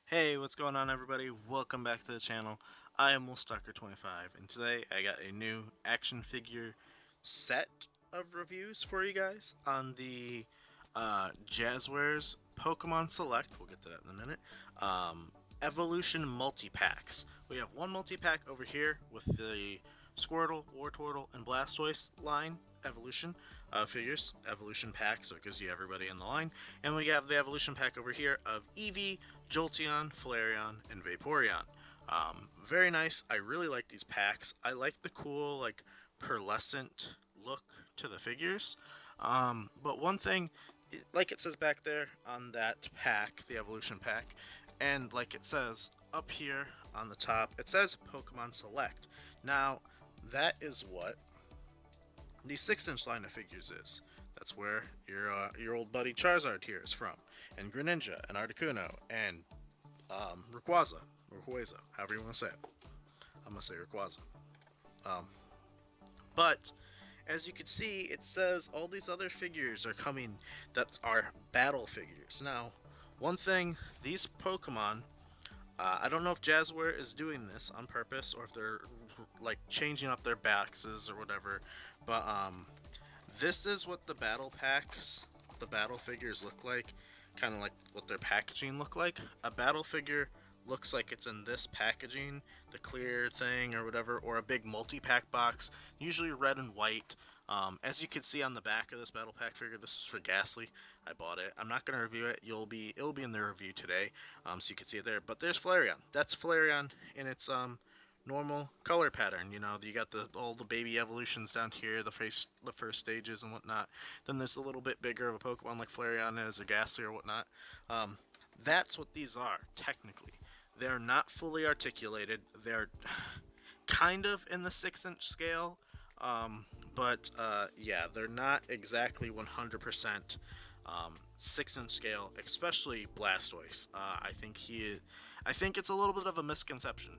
Hey, what's going on, everybody? Welcome back to the channel. I am Wolfstalker25, and today I got a new action figure set of reviews for you guys on the Jazwares Pokemon Select. We'll get to that in a minute. Evolution Multipacks. We have one multi-pack over here with the Squirtle, Wartortle, and Blastoise line evolution figures, evolution pack, so it gives you everybody in the line. And we have the evolution pack over here of Eevee, Jolteon, Flareon, and Vaporeon. Very nice. I really like these packs. I like the cool, like, pearlescent look to the figures. But one thing, like it says back there on that pack, the evolution pack, and like it says up here on the top, it says Pokemon Select. Now, that is what the 6-inch line of figures is. That's where your old buddy Charizard here is from, and Greninja, and Articuno, and Rayquaza, however you want to say it. I'm gonna say Rayquaza. But as you can see, it says all these other figures are coming that are battle figures. Now, one thing, these Pokemon, I don't know if Jazware is doing this on purpose or if they're like changing up their boxes or whatever, but this is what the battle packs, the battle figures look like, kind of like what their packaging look like. A battle figure looks like it's in this packaging, the clear thing or whatever, or a big multi-pack box, usually red and white. As you can see on the back of this battle pack figure, this is for Ghastly. I bought it. I'm not going to review it. It'll be in the review today, so you can see it there. But there's Flareon. That's Flareon in its normal color pattern. You know, you got all the baby evolutions down here, the first stages and whatnot. Then there's a little bit bigger of a Pokemon like Flareon is, or Ghastly or whatnot. That's what these are, technically. They're not fully articulated. They're kind of in the 6-inch scale, but yeah, they're not exactly 100% 6-inch scale, especially Blastoise. I think it's a little bit of a misconception.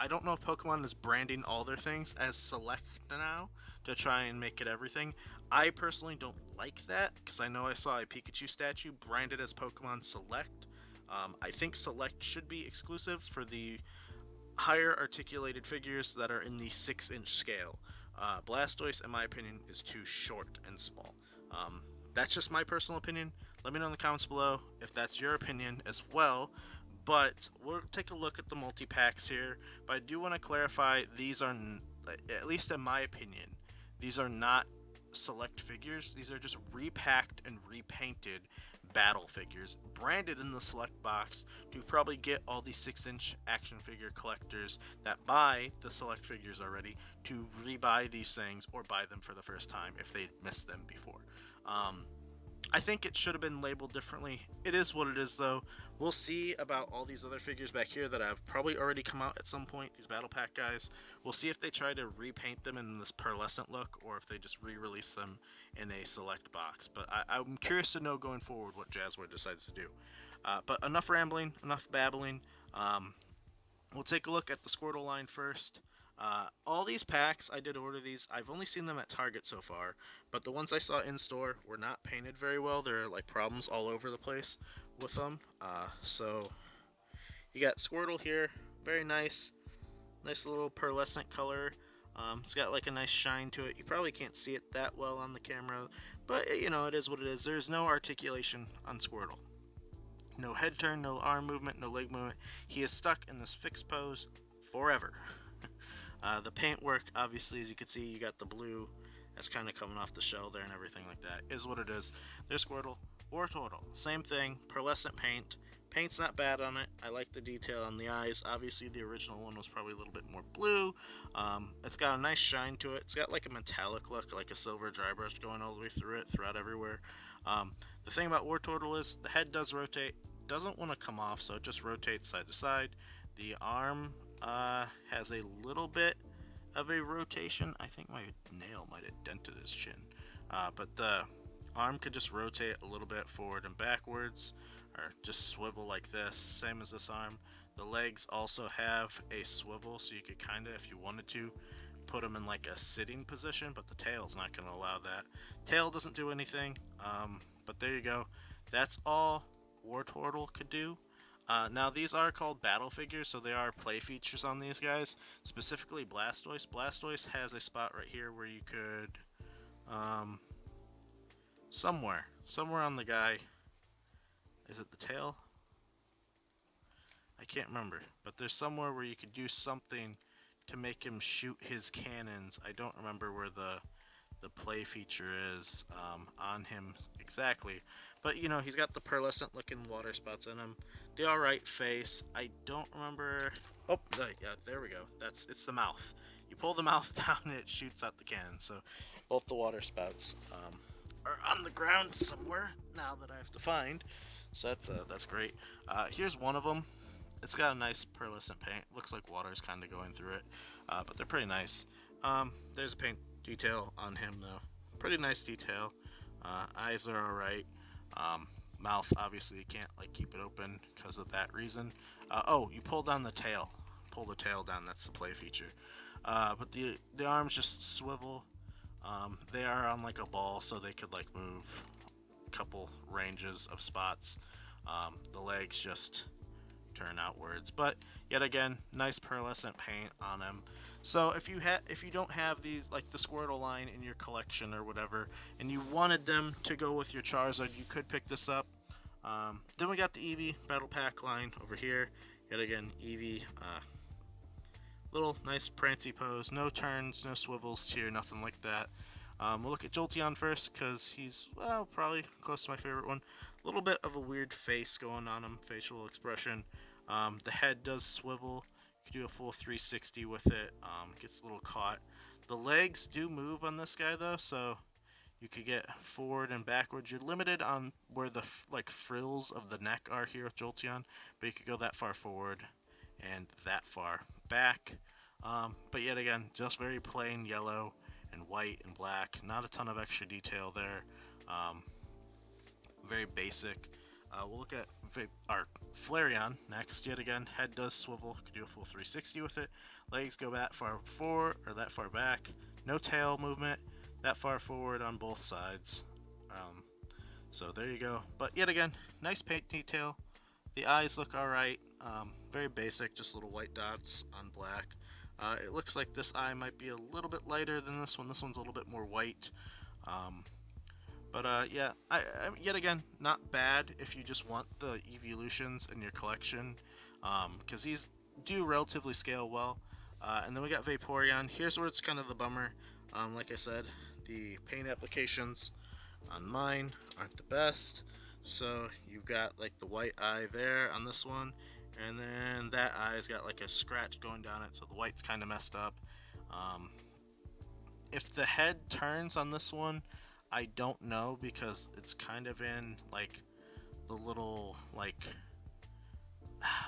I don't know if Pokemon is branding all their things as Select now to try and make it everything. I personally don't like that because I know I saw a Pikachu statue branded as Pokemon Select. I think Select should be exclusive for the higher articulated figures that are in the 6-inch scale. Blastoise, in my opinion, is too short and small. That's just my personal opinion. Let me know in the comments below if that's your opinion as well. But we'll take a look at the multi-packs here. But I do want to clarify, these are, at least in my opinion, these are not select figures. These are just repacked and repainted battle figures branded in the select box to probably get all the 6-inch action figure collectors that buy the select figures already to rebuy these things or buy them for the first time if they missed them before. I think it should have been labeled differently. It is what it is, though. We'll see about all these other figures back here that have probably already come out at some point, these Battle Pack guys. We'll see if they try to repaint them in this pearlescent look or if they just re-release them in a select box. But I'm curious to know going forward what Jazwares decides to do. But enough rambling, enough babbling. We'll take a look at the Squirtle line first. All these packs, I did order these. I've only seen them at Target so far, but the ones I saw in store were not painted very well. There are like problems all over the place with them. So you got Squirtle here, very nice, nice little pearlescent color. It's got like a nice shine to it. You probably can't see it that well on the camera, but you know, it is what it is. There's no articulation on Squirtle. No head turn, no arm movement, no leg movement. He is stuck in this fixed pose forever. The paint work, obviously, as you can see, you got the blue that's kind of coming off the shell there and everything like that. Is what it is. There's Squirtle. Wartortle, same thing, pearlescent paint. Paint's not bad on it. I like the detail on the eyes. Obviously, the original one was probably a little bit more blue. It's got a nice shine to it. It's got like a metallic look, like a silver dry brush going all the way through it, throughout everywhere. The thing about Wartortle is the head does rotate. Doesn't want to come off, so it just rotates side to side. The arm has a little bit of a rotation. I think my nail might have dented his chin. But the arm could just rotate a little bit forward and backwards, or just swivel like this, same as this arm. The legs also have a swivel, so you could kind of, if you wanted to, put them in like a sitting position, but the tail's not going to allow that. Tail doesn't do anything, but there you go. That's all Wartortle could do. Now these are called battle figures, so there are play features on these guys. Specifically Blastoise. Blastoise has a spot right here where you could, somewhere on the guy. Is it the tail? I can't remember, but there's somewhere where you could do something to make him shoot his cannons. I don't remember where the play feature is on him exactly, but you know, he's got the pearlescent looking water spots in him, the alright face. I don't remember. Oh, yeah, there we go. It's the mouth. You pull the mouth down and it shoots out the cannon. So both the water spouts are on the ground somewhere now that I have to find. So that's great. Here's one of them. It's got a nice pearlescent paint. Looks like water's kind of going through it, but they're pretty nice. There's a paint detail on him though. Pretty nice detail. Eyes are alright. Mouth, obviously you can't like keep it open because of that reason. Oh, you pull down the tail. Pull the tail down. That's the play feature. But the arms just swivel. They are on like a ball, so they could like move a couple ranges of spots. The legs just turn outwards, but yet again, nice pearlescent paint on him. So if you don't have these, like the Squirtle line in your collection or whatever, and you wanted them to go with your Charizard, you could pick this up. Then we got the Eevee Battle Pack line over here. Yet again, Eevee, little nice prancy pose, no turns, no swivels here, nothing like that. We'll look at Jolteon first, because he's, well, probably close to my favorite one. A little bit of a weird face going on him, facial expression. The head does swivel. You can do a full 360 with it. Gets a little caught. The legs do move on this guy though, so you could get forward and backwards. You're limited on where the like frills of the neck are here with Jolteon, but you could go that far forward and that far back. But yet again, just very plain yellow and white and black. Not a ton of extra detail there. Very basic. We'll look at our Flareon next. Yet again, head does swivel. You can do a full 360 with it. Legs go that far forward or that far back. No tail movement. That far forward on both sides. So there you go. But yet again, nice paint detail. The eyes look alright. Very basic, just little white dots on black. It looks like this eye might be a little bit lighter than this one. This one's a little bit more white. But yeah, yet again, not bad if you just want the Evolutions in your collection, because these do relatively scale well. And then we got Vaporeon. Here's where it's kind of the bummer. Like I said, the paint applications on mine aren't the best. So you've got like the white eye there on this one, and then that eye's got like a scratch going down it, so the white's kind of messed up. If the head turns on this one, I don't know, because it's kind of in like the little like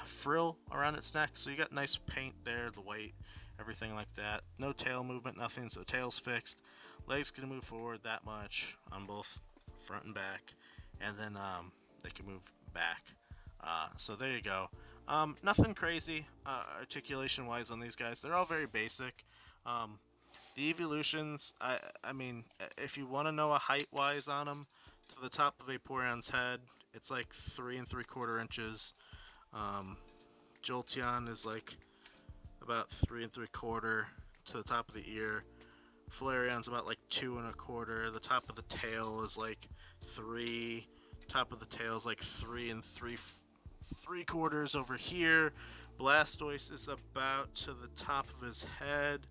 frill around its neck. So you got nice paint there, the white, everything like that. No tail movement, nothing, so tail's fixed. Legs can move forward that much on both front and back, and then they can move back. So there you go. Nothing crazy articulation wise on these guys. They're all very basic. The Evolutions, I mean, if you want to know a height wise on them, to the top of Vaporeon's head, it's like 3 3/4 inches. Jolteon is like about 3 3/4 to the top of the ear. Flareon's about like 2 1/4. The top of the tail is like 3. Top of the tail is like 3 3/4 over here. Blastoise is about to the top of his head.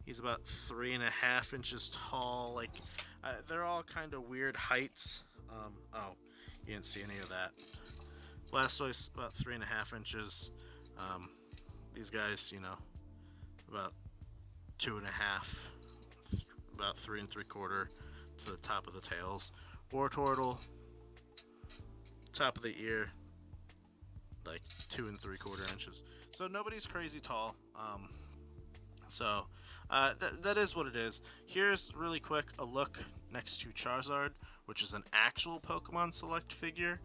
He's about 3.5 inches tall. Like, they're all kind of weird heights. Oh, you didn't see any of that. Blastoise about 3.5 inches. These guys, you know, about 2.5, about 3 3/4 to the top of the tails. Wartortle, top of the ear, like 2 3/4 inches. So nobody's crazy tall. So that is what it is. Here's really quick a look next to Charizard, which is an actual Pokemon Select figure.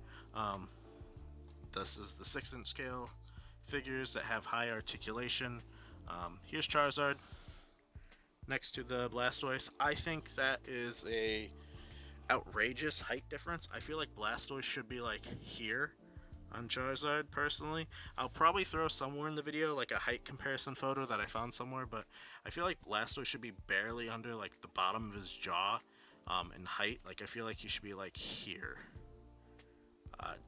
This is the 6-inch scale figures that have high articulation. Here's Charizard next to the Blastoise. I think that is a outrageous height difference. I feel like Blastoise should be like here. on Charizard, personally. I'll probably throw somewhere in the video, like, a height comparison photo that I found somewhere, but I feel like Blastoise should be barely under, like, the bottom of his jaw, in height. Like, I feel like he should be, like, here.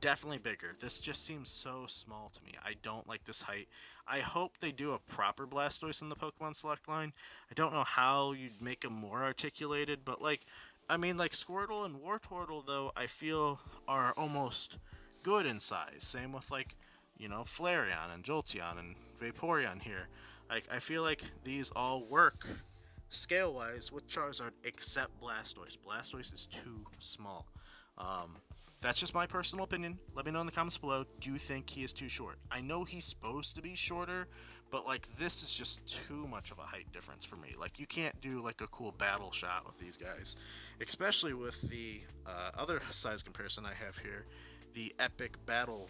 Definitely bigger. This just seems so small to me. I don't like this height. I hope they do a proper Blastoise in the Pokemon Select line. I don't know how you'd make him more articulated, but like, I mean, like Squirtle and Wartortle, though, I feel are almost good in size. Same with like, you know, Flareon and Jolteon and Vaporeon here. Like, I feel like these all work scale-wise with Charizard, except Blastoise. Blastoise is too small. That's just my personal opinion. Let me know in the comments below. Do you think he is too short? I know he's supposed to be shorter, but like this is just too much of a height difference for me. Like you can't do like a cool battle shot with these guys, especially with the other size comparison I have here, the Epic Battle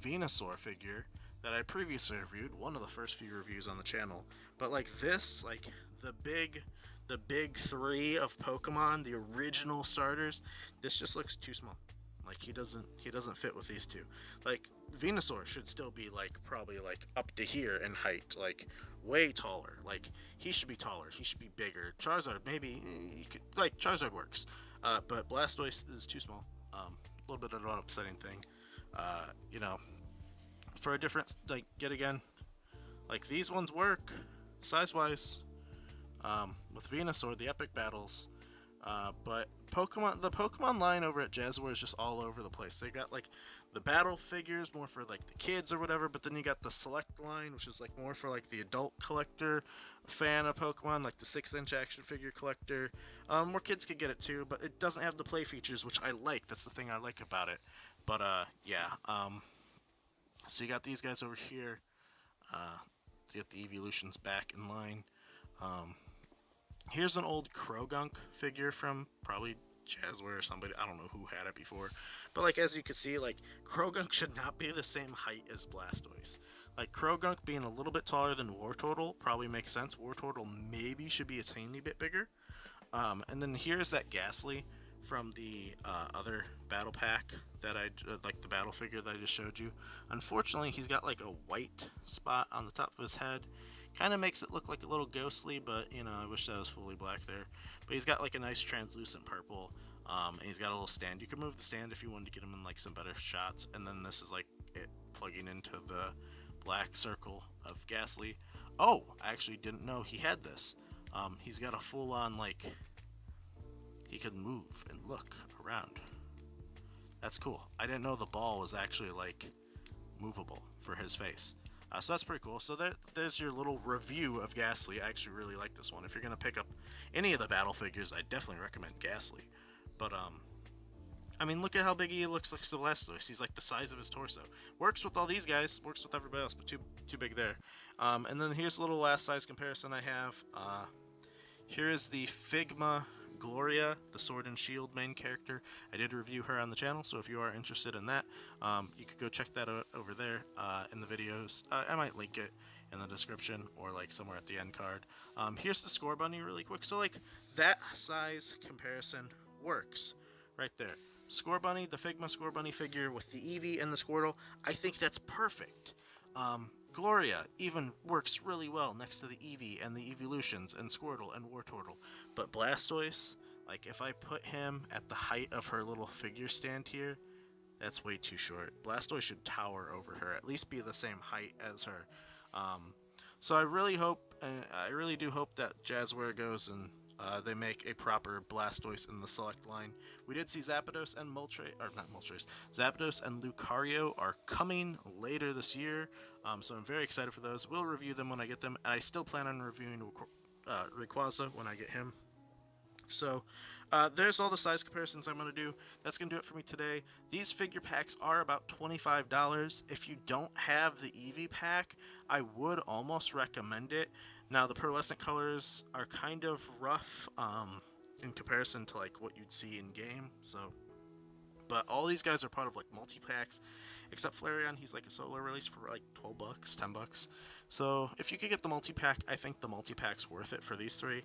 Venusaur figure that I previously reviewed, one of the first few reviews on the channel. But like this, like the big three of Pokemon, the original starters, this just looks too small. Like he doesn't fit with these two. Like Venusaur should still be like probably like up to here in height, like way taller. Like he should be taller. He should be bigger. Charizard maybe you could, like Charizard works, but Blastoise is too small. A little bit of an upsetting thing. You know, for a different like yet again, like these ones work size wise. With Venusaur, the epic battles, but the Pokemon line over at Jazwares is just all over the place. They got like the battle figures more for like the kids or whatever, but then you got the select line, which is like more for like the adult collector fan of Pokemon, like the 6-inch action figure collector. More kids could get it too, but it doesn't have the play features, which I like. That's the thing I like about it. But yeah. So you got these guys over here. You get the Evolutions back in line. Here's an old Krogunk figure from probably Jazwares or somebody. I don't know who had it before. But like as you can see, like Krogunk should not be the same height as Blastoise. Like Krogunk being a little bit taller than Wartortle probably makes sense. Wartortle maybe should be a tiny bit bigger. And then here's that Ghastly from the other battle pack that like the battle figure that I just showed you. Unfortunately, he's got like a white spot on the top of his head. Kind of makes it look like a little ghostly, but you know, I wish that was fully black there. But he's got like a nice translucent purple, and he's got a little stand. You can move the stand if you wanted to get him in like some better shots. And then this is like it plugging into the black circle of Ghastly. Oh, I actually didn't know he had this. He's got a full-on like he can move and look around. That's cool. I didn't know the ball was actually like movable for his face. So that's pretty cool. So there's your little review of Ghastly. I actually really like this one. If you're going to pick up any of the battle figures, I definitely recommend Ghastly. But, I mean, look at how big he looks like Blastoise. He's like the size of his torso. Works with all these guys. Works with everybody else, but too big there. And then here's a little last size comparison I have. Here is the Figma Gloria, the Sword and Shield main character. I did review her on the channel, so if you are interested in that, you could go check that out over there in the videos. I might link it in the description or like somewhere at the end card. Here's the Score Bunny really quick. So like that size comparison works right there. Score Bunny, the Figma Score Bunny figure with the Eevee and the Squirtle, I think that's perfect. Gloria even works really well next to the Eevee and the Evolutions and Squirtle and Wartortle. But Blastoise, like if I put him at the height of her little figure stand here, that's way too short. Blastoise should tower over her, at least be the same height as her. So I really do hope that Jazwares goes and they make a proper Blastoise in the select line. We did see Zapdos and Zapdos and Lucario are coming later this year, so I'm very excited for those. We'll review them when I get them, and I still plan on reviewing Rayquaza when I get him. So there's all the size comparisons I'm going to do. That's going to do it for me today. These figure packs are about $25. If you don't have the Eevee pack, I would almost recommend it. Now the pearlescent colors are kind of rough in comparison to like what you'd see in game. So, but all these guys are part of like multi-packs, except Flareon. He's like a solo release for like $12, $10. So if you could get the multi-pack, I think the multi-pack's worth it for these three.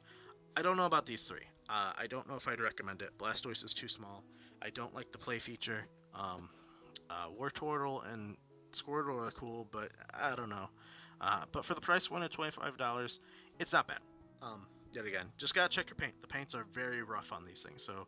I don't know about these three. I don't know if I'd recommend it. Blastoise is too small. I don't like the play feature. Wartortle and Squirtle are cool, but I don't know. But for the price point of $25, it's not bad. Yet again, just gotta check your paint. The paints are very rough on these things, so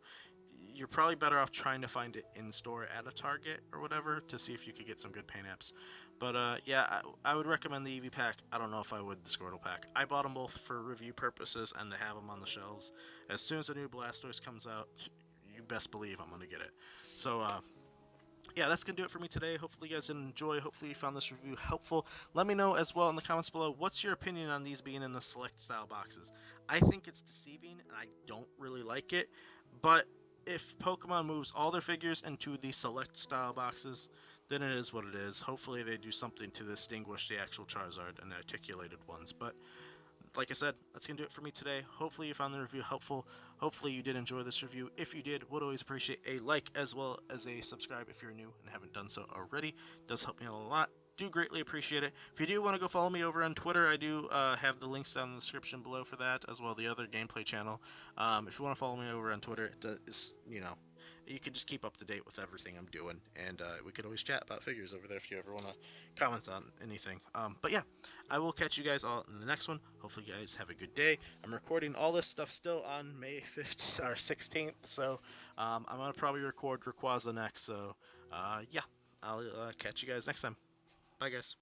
you're probably better off trying to find it in store at a Target or whatever to see if you could get some good paint apps. But yeah, I would recommend the Eevee pack. I don't know if I would the Squirtle pack. I bought them both for review purposes, and they have them on the shelves. As soon as a new Blastoise comes out, you best believe I'm gonna get it. So yeah, that's going to do it for me today. Hopefully you guys did enjoy. Hopefully you found this review helpful. Let me know as well in the comments below, what's your opinion on these being in the select style boxes? I think it's deceiving, and I don't really like it. But if Pokemon moves all their figures into the select style boxes, then it is what it is. Hopefully they do something to distinguish the actual Charizard and the articulated ones. But like I said, that's going to do it for me today. Hopefully you found the review helpful. Hopefully you did enjoy this review. If you did, would always appreciate a like as well as a subscribe if you're new and haven't done so already. It does help me out a lot. Do greatly appreciate it. If you do want to go follow me over on Twitter, I do have the links down in the description below for that, as well as the other gameplay channel. If you want to follow me over on Twitter, you can just keep up to date with everything I'm doing, and we could always chat about figures over there if you ever want to comment on anything. But yeah, I will catch you guys all in the next one. Hopefully you guys have a good day. I'm recording all this stuff still on May 5th or 16th, so I'm going to probably record Rayquaza next. So yeah, I'll catch you guys next time. Bye, guys.